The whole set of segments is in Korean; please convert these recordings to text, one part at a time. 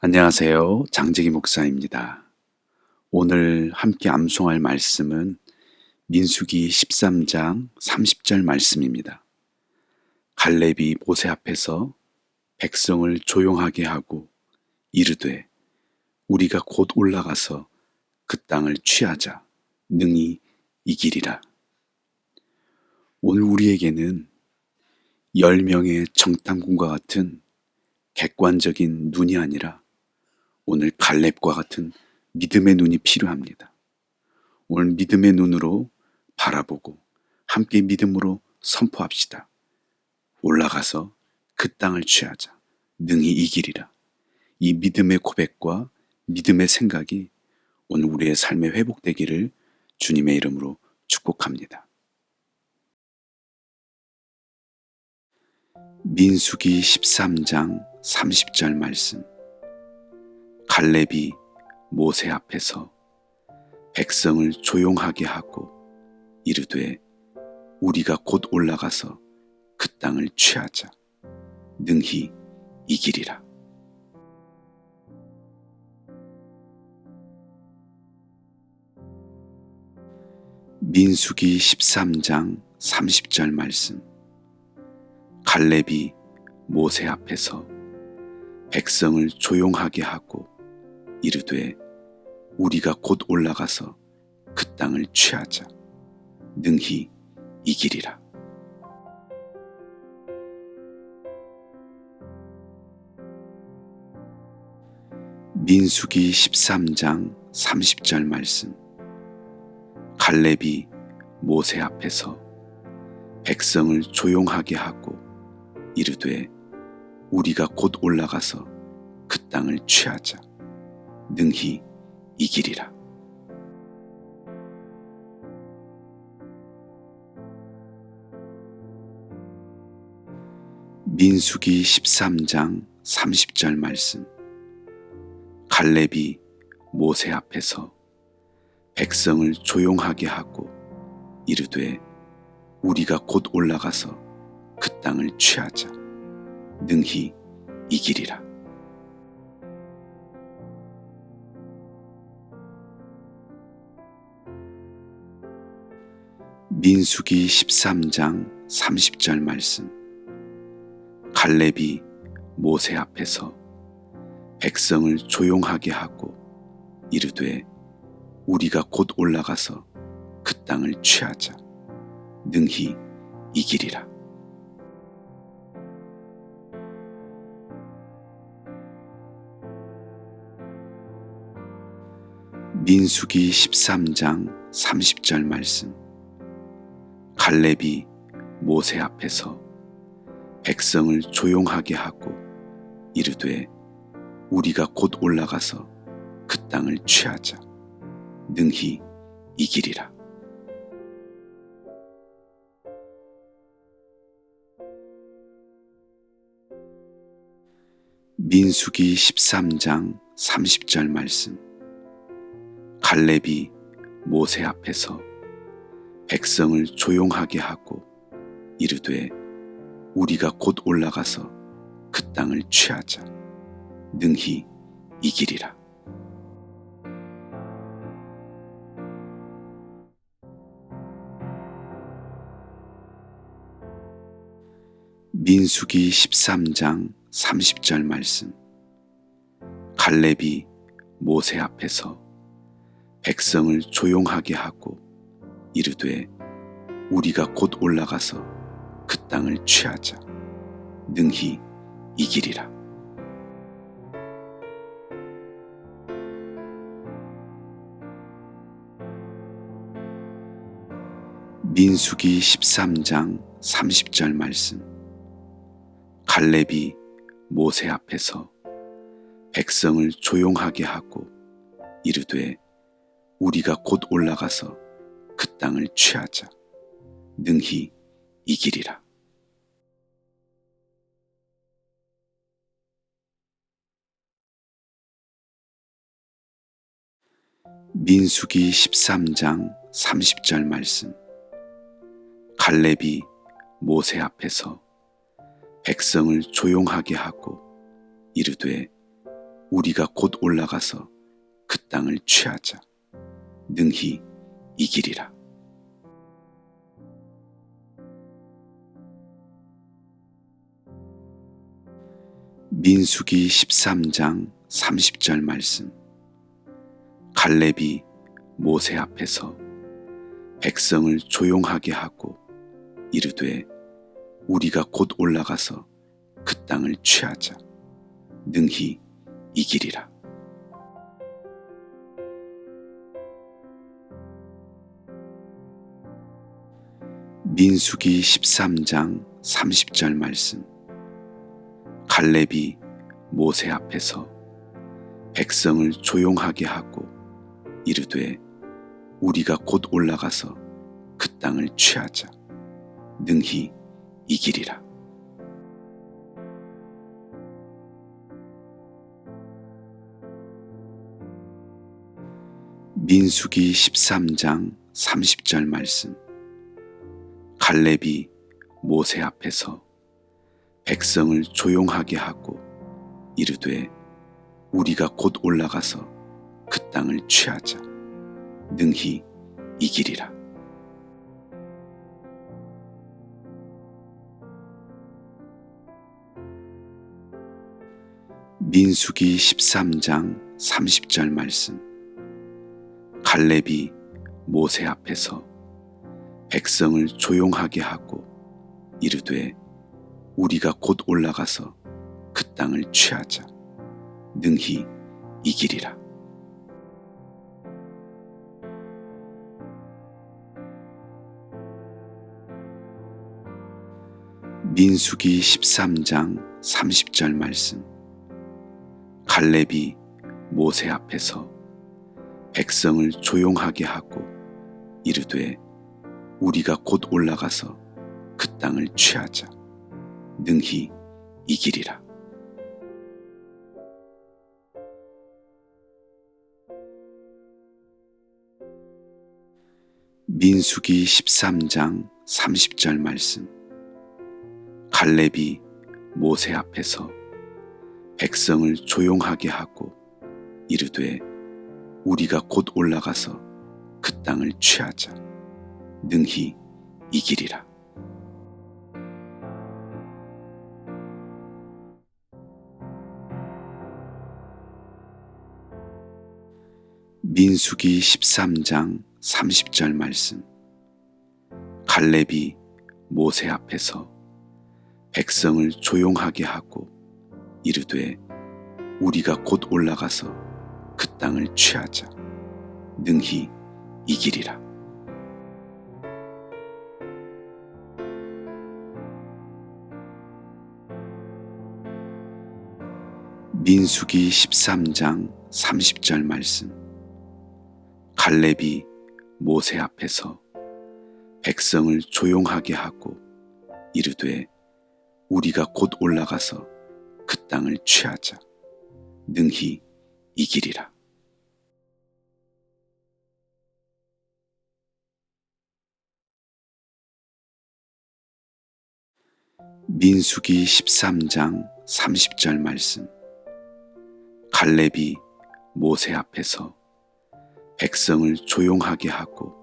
안녕하세요. 장재기 목사입니다. 오늘 함께 암송할 말씀은 민수기 13장 30절 말씀입니다. 갈렙이 모세 앞에서 백성을 조용하게 하고 이르되 우리가 곧 올라가서 그 땅을 취하자 능히 이기리라. 오늘 우리에게는 10명의 정탐꾼과 같은 객관적인 눈이 아니라 오늘 갈렙과 같은 믿음의 눈이 필요합니다. 오늘 믿음의 눈으로 바라보고 함께 믿음으로 선포합시다. 올라가서 그 땅을 취하자. 능히 이기리라. 이 믿음의 고백과 믿음의 생각이 오늘 우리의 삶에 회복되기를 주님의 이름으로 축복합니다. 민수기 13장 30절 말씀. 갈렙이 모세 앞에서 백성을 조용하게 하고 이르되 우리가 곧 올라가서 그 땅을 취하자 능히 이기리라. 민수기 13장 30절 말씀. 갈렙이 모세 앞에서 백성을 조용하게 하고 이르되 우리가 곧 올라가서 그 땅을 취하자 능히 이기리라. 민수기 13장 30절 말씀. 갈렙이 모세 앞에서 백성을 조용하게 하고 이르되 우리가 곧 올라가서 그 땅을 취하자 능히 이기리라. 민수기 13장 30절 말씀. 갈렙이 모세 앞에서 백성을 조용하게 하고 이르되 우리가 곧 올라가서 그 땅을 취하자 능히 이기리라. 민수기 13장 30절 말씀. 갈렙이 모세 앞에서 백성을 조용하게 하고 이르되 우리가 곧 올라가서 그 땅을 취하자 능히 이기리라. 민수기 13장 30절 말씀. 갈렙이 모세 앞에서 백성을 조용하게 하고 이르되 우리가 곧 올라가서 그 땅을 취하자 능히 이기리라. 민수기 13장 30절 말씀. 갈렙이 모세 앞에서 백성을 조용하게 하고 이르되 우리가 곧 올라가서 그 땅을 취하자 능히 이기리라. 민수기 13장 30절 말씀. 갈렙이 모세 앞에서 백성을 조용하게 하고 이르되 우리가 곧 올라가서 그 땅을 취하자 능히 이기리라. 민수기 13장 30절 말씀. 갈렙이 모세 앞에서 백성을 조용하게 하고 이르되 우리가 곧 올라가서 그 땅을 취하자 능히 이기리라. 민수기 13장 30절 말씀. 갈렙이 모세 앞에서 백성을 조용하게 하고 이르되 우리가 곧 올라가서 그 땅을 취하자. 능히 이기리라. 민수기 13장 30절 말씀. 갈렙이 모세 앞에서 백성을 조용하게 하고 이르되 우리가 곧 올라가서 그 땅을 취하자. 능히 이기리라. 민수기 13장 30절 말씀. 갈렙이 모세 앞에서 백성을 조용하게 하고 이르되 우리가 곧 올라가서 그 땅을 취하자. 능히 이기리라. 민수기 13장 30절 말씀. 갈렙이 모세 앞에서 백성을 조용하게 하고 이르되 우리가 곧 올라가서 그 땅을 취하자. 능히 이기리라. 민수기 13장 30절 말씀. 갈렙이 모세 앞에서 백성을 조용하게 하고 이르되 우리가 곧 올라가서 그 땅을 취하자. 능히 이기리라. 민수기 13장 30절 말씀. 갈렙이 모세 앞에서 백성을 조용하게 하고 이르되 우리가 곧 올라가서 그 땅을 취하자. 능히 이기리라. 민수기 13장 30절 말씀. 갈렙이 모세 앞에서 백성을 조용하게 하고 이르되 우리가 곧 올라가서 그 땅을 취하자. 능히 이기리라. 민수기 13장 30절 말씀. 갈렙이 모세 앞에서 백성을 조용하게 하고 이르되 우리가 곧 올라가서 그 땅을 취하자. 능히 이기리라. 민수기 13장 30절 말씀. 갈렙이 모세 앞에서 백성을 조용하게 하고 이르되 우리가 곧 올라가서 그 땅을 취하자. 능히 이기리라. 민수기 13장 30절 말씀. 갈렙이 모세 앞에서 백성을 조용하게 하고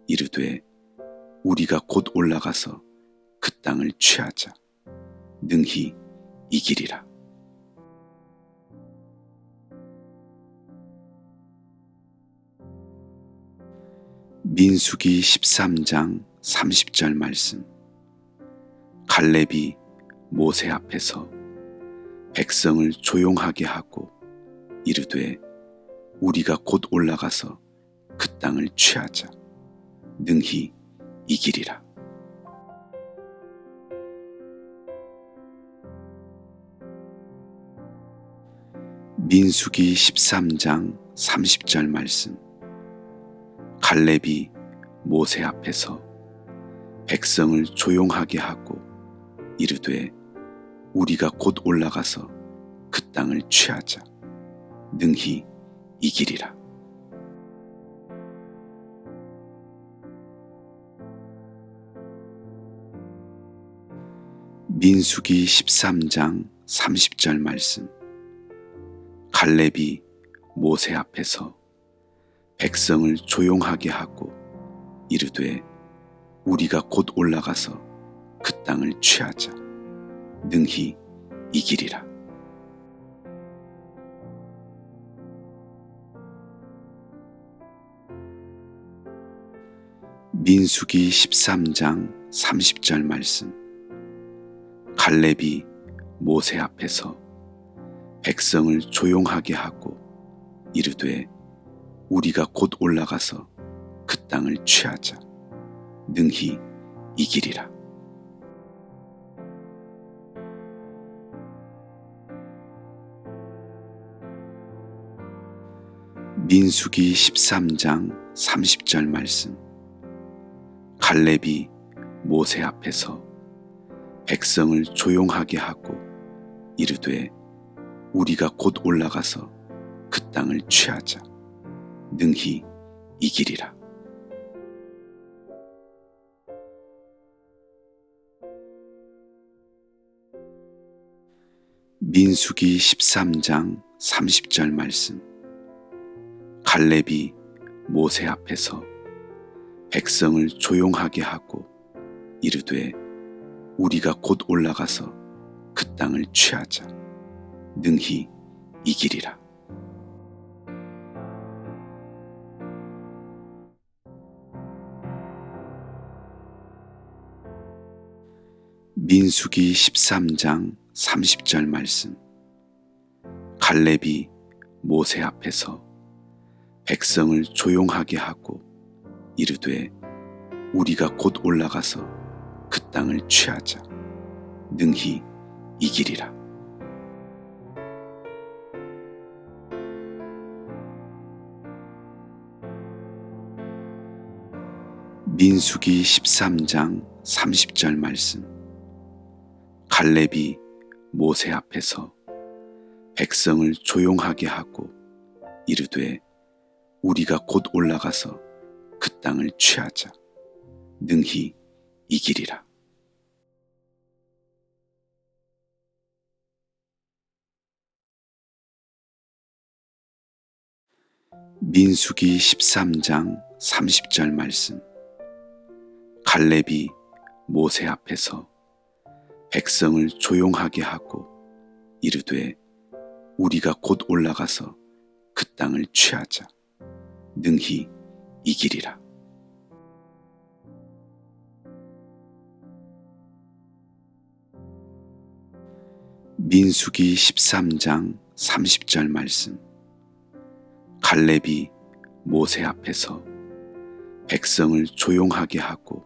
이르되 우리가 곧 올라가서 그 땅을 취하자. 능히 이기리라. 민수기 13장 30절 말씀. 갈렙이 모세 앞에서 백성을 조용하게 하고 이르되 우리가 곧 올라가서 그 땅을 취하자. 능히 이기리라. 민수기 13장 30절 말씀. 갈렙이 모세 앞에서 백성을 조용하게 하고 이르되 우리가 곧 올라가서 그 땅을 취하자. 능히 이기리라. 민수기 13장 30절 말씀. 갈렙이 모세 앞에서 백성을 조용하게 하고 이르되 우리가 곧 올라가서 그 땅을 취하자. 능히 이기리라. 민수기 13장 30절 말씀. 갈렙이 모세 앞에서 백성을 조용하게 하고 이르되 우리가 곧 올라가서 그 땅을 취하자. 능히 이기리라. 민수기 13장 30절 말씀. 갈렙이 모세 앞에서 백성을 조용하게 하고 이르되 우리가 곧 올라가서 그 땅을 취하자. 능히 이기리라. 민수기 13장 30절 말씀. 갈렙이 모세 앞에서 백성을 조용하게 하고 이르되 우리가 곧 올라가서 그 땅을 취하자. 능히 이기리라. 민수기 13장 30절 말씀. 갈렙이 모세 앞에서 백성을 조용하게 하고 이르되 우리가 곧 올라가서 그 땅을 취하자. 능히 이기리라. 민수기 13장 30절 말씀. 갈렙이 모세 앞에서 백성을 조용하게 하고 이르되 우리가 곧 올라가서 그 땅을 취하자. 능히 이기리라. 민수기 13장 30절 말씀. 갈렙이 모세 앞에서 백성을 조용하게 하고 이르되 우리가 곧 올라가서 그 땅을 취하자. 능히 이기리라. 민수기 13장 30절 말씀. 갈렙이 모세 앞에서 백성을 조용하게 하고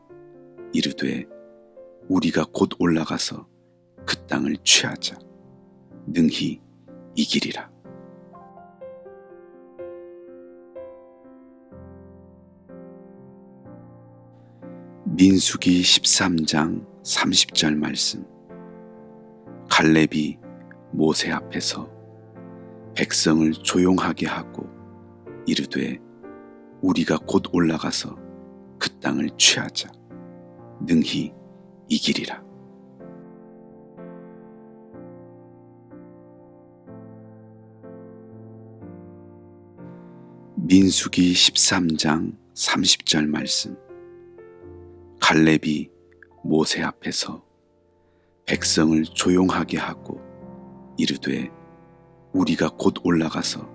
이르되 우리가 곧 올라가서 그 땅을 취하자. 능히 이기리라. 민수기 13장 30절 말씀. 갈렙이 모세 앞에서 백성을 조용하게 하고 이르되 우리가 곧 올라가서 그 땅을 취하자. 능히 이기리라. 민수기 13장 30절 말씀. 갈렙이 모세 앞에서 백성을 조용하게 하고 이르되 우리가 곧 올라가서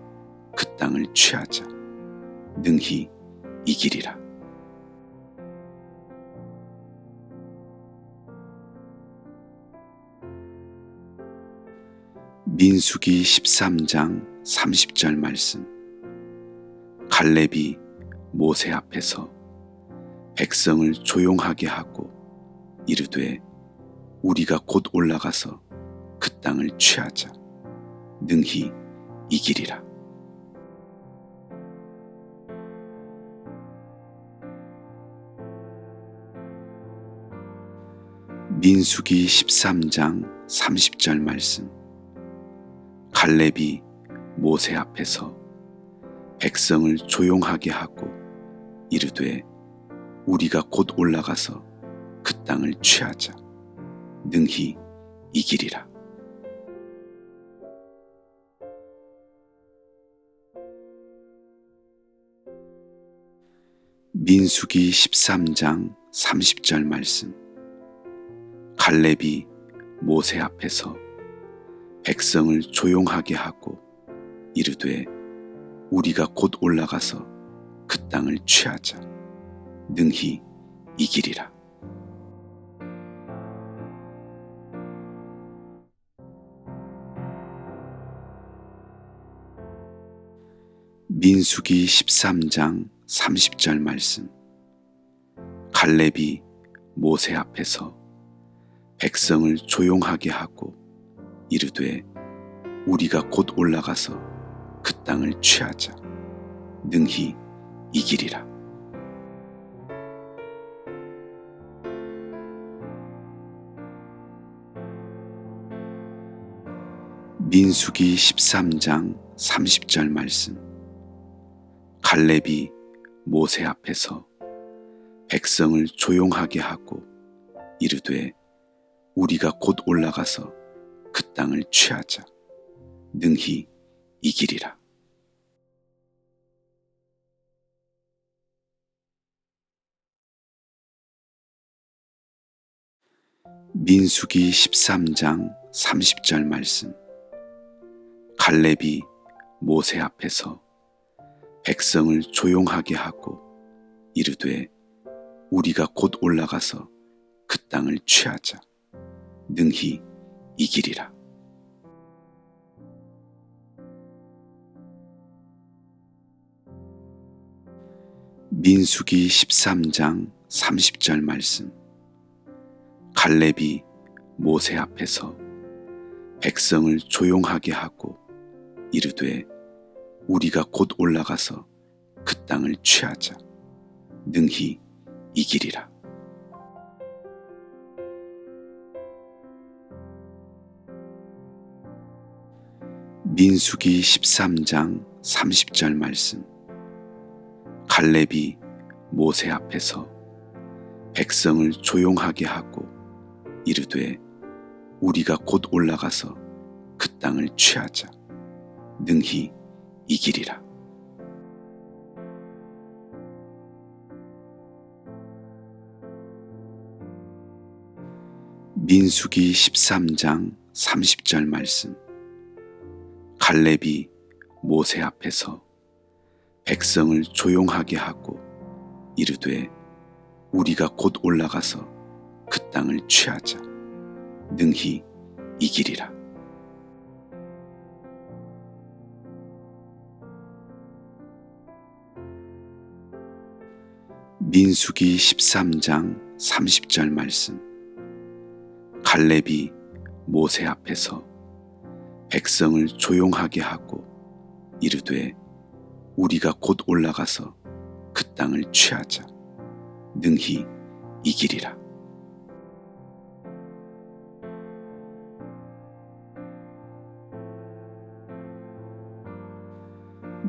그 땅을 취하자. 능히 이기리라. 민수기 13장 30절 말씀. 갈렙이 모세 앞에서 백성을 조용하게 하고 이르되 우리가 곧 올라가서 그 땅을 취하자. 능히 이기리라. 민수기 13장 30절 말씀. 갈렙이 모세 앞에서 백성을 조용하게 하고 이르되 우리가 곧 올라가서 그 땅을 취하자. 능히 이기리라. 민수기 13장 30절 말씀. 갈렙이 모세 앞에서 백성을 조용하게 하고 이르되 우리가 곧 올라가서 그 땅을 취하자. 능히 이기리라. 민수기 13장 30절 말씀. 갈렙이 모세 앞에서 백성을 조용하게 하고 이르되 우리가 곧 올라가서 그 땅을 취하자. 능히 이기리라. 민수기 13장 30절 말씀. 갈렙이 모세 앞에서 백성을 조용하게 하고 이르되 우리가 곧 올라가서 그 땅을 취하자. 능히 이기리라. 민수기 13장 30절 말씀. 갈렙이 모세 앞에서 백성을 조용하게 하고 이르되 우리가 곧 올라가서 그 땅을 취하자. 능히 이기리라. 민수기 13장 30절 말씀. 갈렙이 모세 앞에서 백성을 조용하게 하고 이르되 우리가 곧 올라가서 그 땅을 취하자. 능히 이기리라. 민수기 13장 30절 말씀. 갈렙이 모세 앞에서 백성을 조용하게 하고 이르되 우리가 곧 올라가서 그 땅을 취하자. 능히 이기리라. 민수기 13장 30절 말씀. 갈렙이 모세 앞에서 백성을 조용하게 하고 이르되 우리가 곧 올라가서 그 땅을 취하자. 능히 이기리라. 민수기 13장 30절 말씀. 갈렙이 모세 앞에서 백성을 조용하게 하고 이르되 우리가 곧 올라가서 그 땅을 취하자. 능히 이기리라.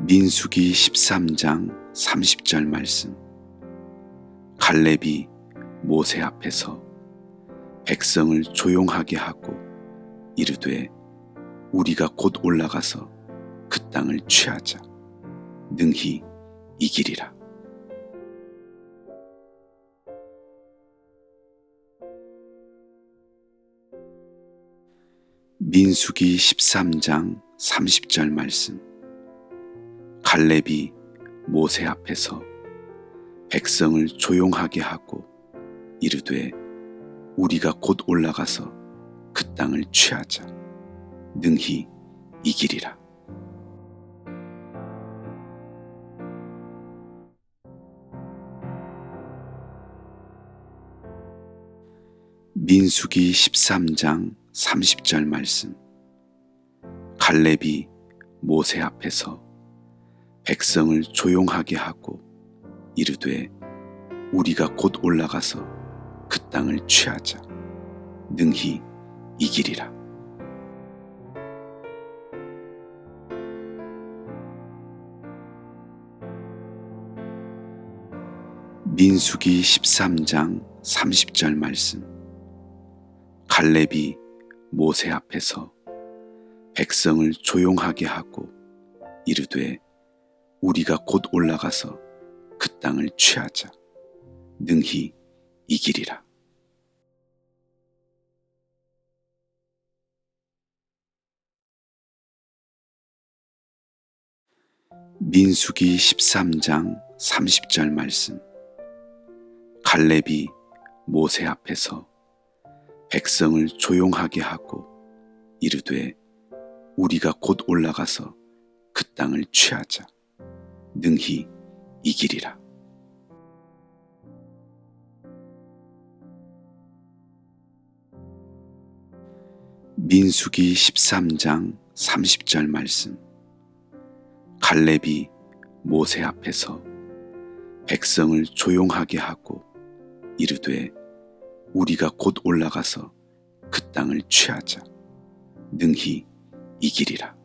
민수기 13장 30절 말씀. 갈렙이 모세 앞에서 백성을 조용하게 하고 이르되 우리가 곧 올라가서 그 땅을 취하자. 능히 이기리라. 민수기 13장 30절 말씀. 갈렙이 모세 앞에서 백성을 조용하게 하고 이르되 우리가 곧 올라가서 그 땅을 취하자. 능히 이기리라. 민수기 13장 30절 말씀. 갈렙이 모세 앞에서 백성을 조용하게 하고 이르되 우리가 곧 올라가서 그 땅을 취하자. 능히 이기리라. 민수기 13장 30절 말씀. 갈렙이 모세 앞에서 백성을 조용하게 하고 이르되 우리가 곧 올라가서 그 땅을 취하자. 능히 이기리라. 민수기 13장 30절 말씀. 갈렙이 모세 앞에서 백성을 조용하게 하고 이르되 우리가 곧 올라가서 그 땅을 취하자. 능히 이기리라. 민수기 13장 30절 말씀. 갈렙이 모세 앞에서 백성을 조용하게 하고 이르되 우리가 곧 올라가서 그 땅을 취하자. 능히 이기리라.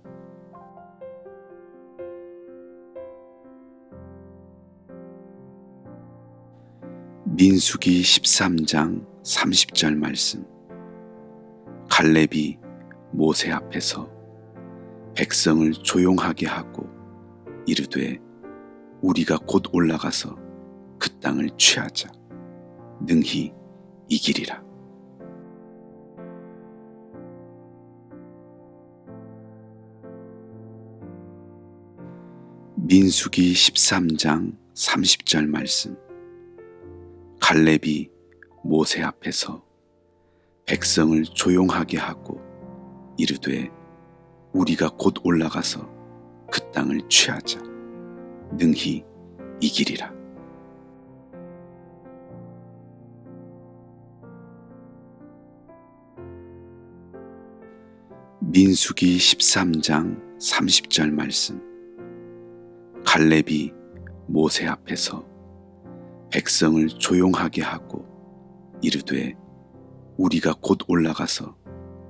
민수기 13장 30절 말씀. 갈렙이 모세 앞에서 백성을 조용하게 하고 이르되 우리가 곧 올라가서 그 땅을 취하자. 능히 이기리라. 민수기 13장 30절 말씀. 갈렙이 모세 앞에서 백성을 조용하게 하고 이르되 우리가 곧 올라가서 그 땅을 취하자. 능히 이기리라. 민수기 13장 30절 말씀. 갈렙이 모세 앞에서 백성을 조용하게 하고 이르되 우리가 곧 올라가서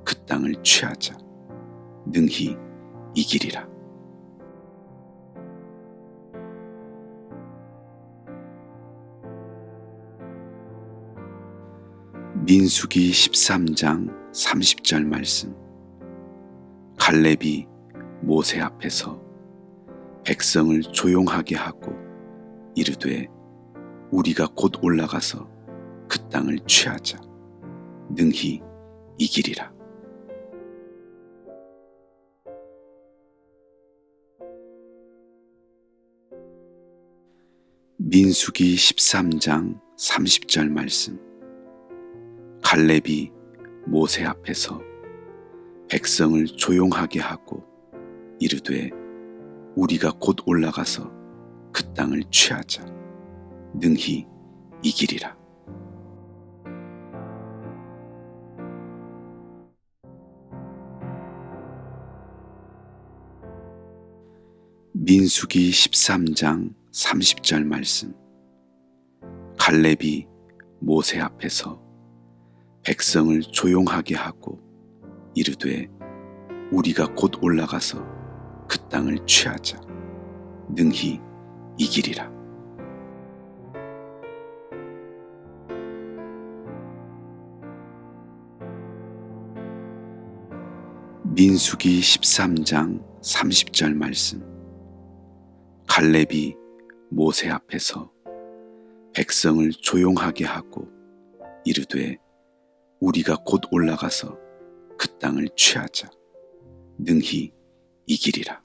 그 땅을 취하자. 능히 이기리라. 민수기 13장 30절 말씀. 갈렙이 모세 앞에서 백성을 조용하게 하고 이르되 우리가 곧 올라가서 그 땅을 취하자. 능히 이기리라. 민수기 13장 30절 말씀. 갈렙이 모세 앞에서 백성을 조용하게 하고 이르되 우리가 곧 올라가서 그 땅을 취하자. 능히 이기리라. 민수기 13장 30절 말씀. 갈렙이 모세 앞에서 백성을 조용하게 하고 이르되 우리가 곧 올라가서 그 땅을 취하자. 능히 이기리라. 민수기 13장 30절 말씀. 갈렙이 모세 앞에서 백성을 조용하게 하고 이르되 우리가 곧 올라가서 그 땅을 취하자. 능히 이기리라.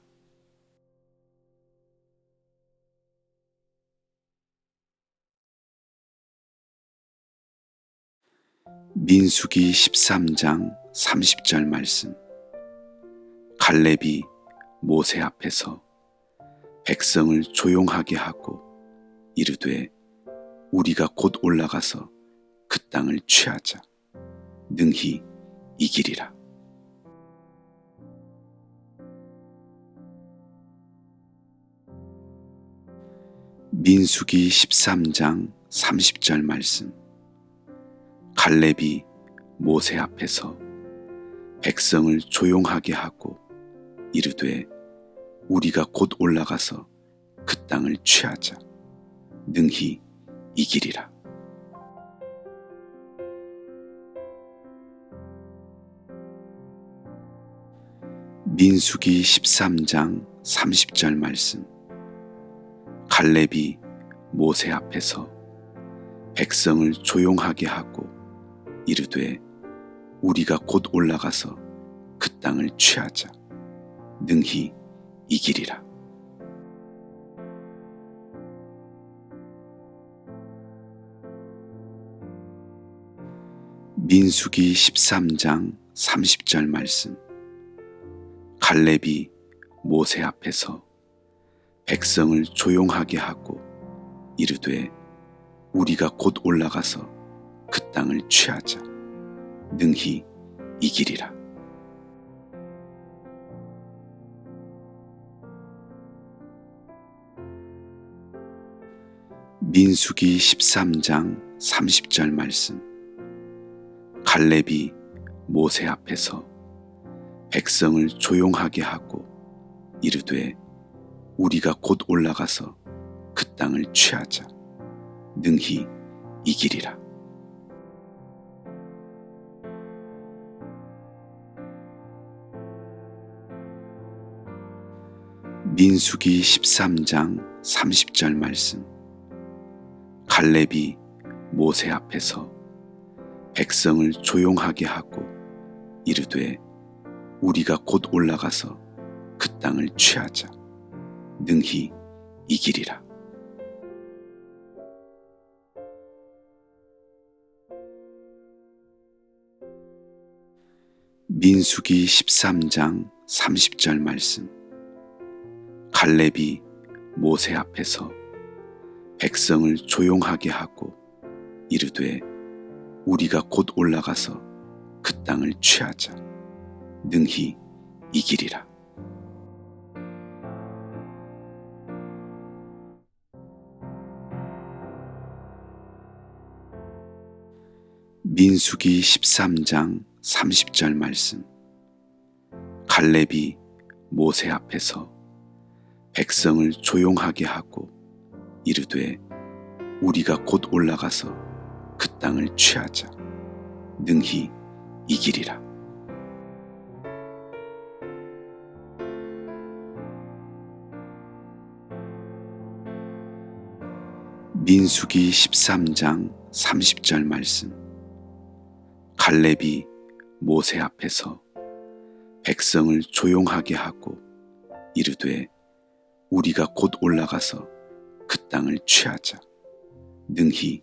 민수기 13장 30절 말씀. 갈렙이 모세 앞에서 백성을 조용하게 하고 이르되 우리가 곧 올라가서 그 땅을 취하자. 능히 이기리라. 민수기 13장 30절 말씀. 갈렙이 모세 앞에서 백성을 조용하게 하고 이르되 우리가 곧 올라가서 그 땅을 취하자. 능히 이기리라. 민수기 13장 30절 말씀. 갈렙이 모세 앞에서 백성을 조용하게 하고 이르되 우리가 곧 올라가서 그 땅을 취하자. 능히 이기리라. 민수기 13장 30절 말씀. 갈렙이 모세 앞에서 백성을 조용하게 하고 이르되 우리가 곧 올라가서 그 땅을 취하자. 능히 이기리라. 민수기 13장 30절 말씀. 갈렙이 모세 앞에서 백성을 조용하게 하고 이르되 우리가 곧 올라가서 그 땅을 취하자. 능히 이기리라. 민수기 13장 30절 말씀. 갈렙이 모세 앞에서 백성을 조용하게 하고 이르되 우리가 곧 올라가서 그 땅을 취하자. 능히 이기리라. 민수기 13장 30절 말씀. 갈렙이 모세 앞에서 백성을 조용하게 하고 이르되 우리가 곧 올라가서 그 땅을 취하자. 능히 이기리라. 민수기 13장 30절 말씀. 갈렙이 모세 앞에서 백성을 조용하게 하고 이르되 우리가 곧 올라가서 그 땅을 취하자. 능히 이기리라. 민수기 13장 30절 말씀. 갈렙이 모세 앞에서 백성을 조용하게 하고 이르되 우리가 곧 올라가서 그 땅을 취하자. 능히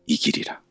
이기리라.